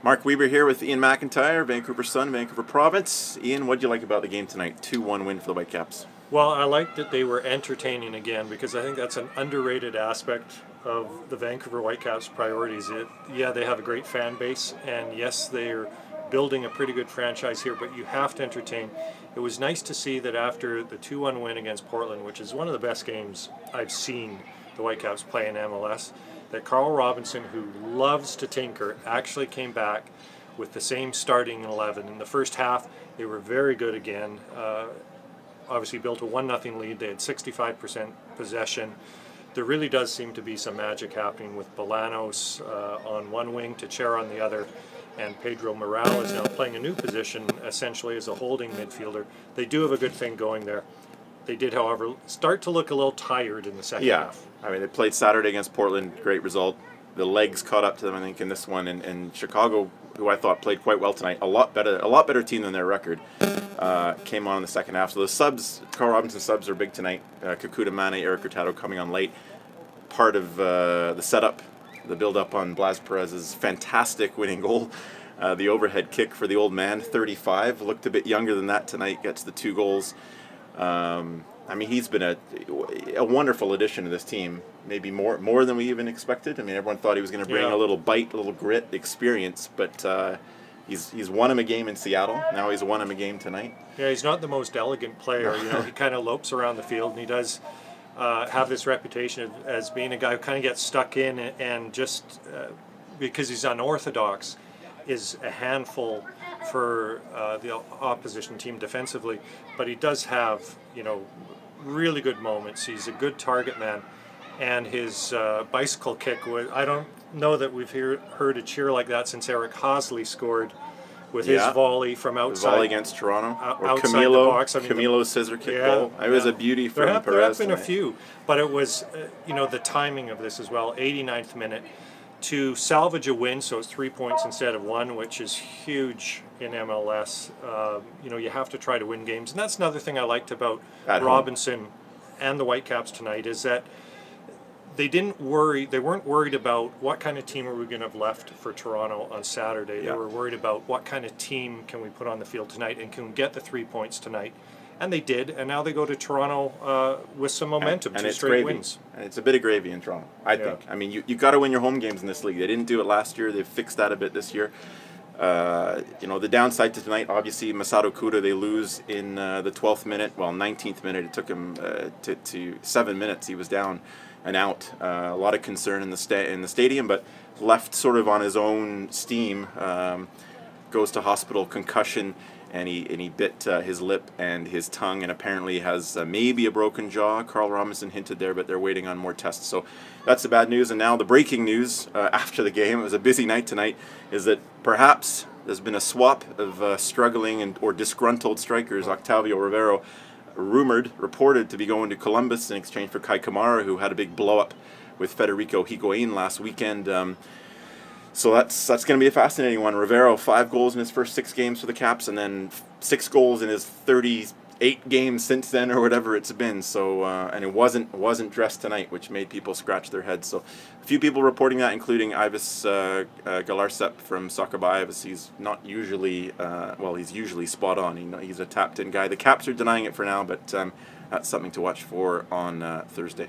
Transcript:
Mark Weber here with Ian McIntyre, Vancouver Sun, Vancouver Province. Ian, what did you like about the game tonight? 2-1 win for the Whitecaps. Well, I liked that they were entertaining again because I think that's an underrated aspect of the Vancouver Whitecaps' priorities. Yeah, they have a great fan base, and yes, they're building a pretty good franchise here, but you have to entertain. It was nice to see that after the 2-1 win against Portland, which is one of the best games I've seen the Whitecaps play in MLS, that Carl Robinson, who loves to tinker, actually came back with the same starting 11. In the first half, they were very good again. Obviously built a 1-0 lead. They had 65% possession. There really does seem to be some magic happening with Bolanos on one wing, Teixeira on the other, and Pedro Morales is now playing a new position, essentially as a holding midfielder. They do have a good thing going there. They did, however, start to look a little tired in the second half. I mean, they played Saturday against Portland, great result. The legs caught up to them, I think, in this one. And Chicago, who I thought played quite well tonight, a lot better team than their record, came on in the second half. So the subs, Carl Robinson subs are big tonight. Kakuta Mane, Eric Hurtado coming on late. Part of the setup, the build-up on Blas Perez's fantastic winning goal. The overhead kick for the old man, 35, looked a bit younger than that tonight, gets the 2 goals. I mean, he's been a wonderful addition to this team, maybe more than we even expected. I mean, everyone thought he was going to bring a little bite, a little grit, experience, but he's won him a game in Seattle. Now he's won him a game tonight. Yeah, he's not the most elegant player. You know, he kind of lopes around the field, and he does have this reputation as being a guy who kind of gets stuck in and just because he's unorthodox, is a handful for the opposition team defensively, but he does have, you know, really good moments. He's a good target man, and his bicycle kick was, I don't know that we've heard a cheer like that since Eric Hosley scored with his volley from outside. The volley against Toronto. Or outside the box. I mean, Camilo's scissor kick goal. It was a beauty from Perez. There have been a few, but it was, you know, the timing of this as well. 89th minute. To salvage a win, so it's 3 points instead of 1, which is huge in MLS. You know, you have to try to win games, and that's another thing I liked about Robinson and the Whitecaps tonight, is that they didn't worry. They weren't worried about what kind of team are we going to have left for Toronto on Saturday. They were worried about what kind of team can we put on the field tonight and can we get the 3 points tonight. And they did, and now they go to Toronto with some momentum, and 2 straight wins. And it's a bit of gravy in Toronto, I think. I mean, you got to win your home games in this league. They didn't do it last year. They've fixed that a bit this year. You know, the downside to tonight, obviously, Masato Kuda, they lose in the 12th minute. Well, 19th minute, it took him to 7 minutes. He was down and out. A lot of concern in the stadium, but left sort of on his own steam. Goes to hospital, concussion. And he bit his lip and his tongue, and apparently has maybe a broken jaw. Carl Robinson hinted there, but they're waiting on more tests. So that's the bad news. And now the breaking news after the game, it was a busy night tonight, is that perhaps there's been a swap of struggling or disgruntled strikers. Octavio Rivero, reported to be going to Columbus in exchange for Kai Kamara, who had a big blow-up with Federico Higuain last weekend. So that's going to be a fascinating one. Rivero, 5 goals in his first 6 games for the Caps, and then 6 goals in his 38 games since then, or whatever it's been. So and it wasn't dressed tonight, which made people scratch their heads. So a few people reporting that, including Ivis Galarsep from Soccer by Ivis. He's not usually he's usually spot on. He's a tapped-in guy. The Caps are denying it for now, but that's something to watch for on Thursday.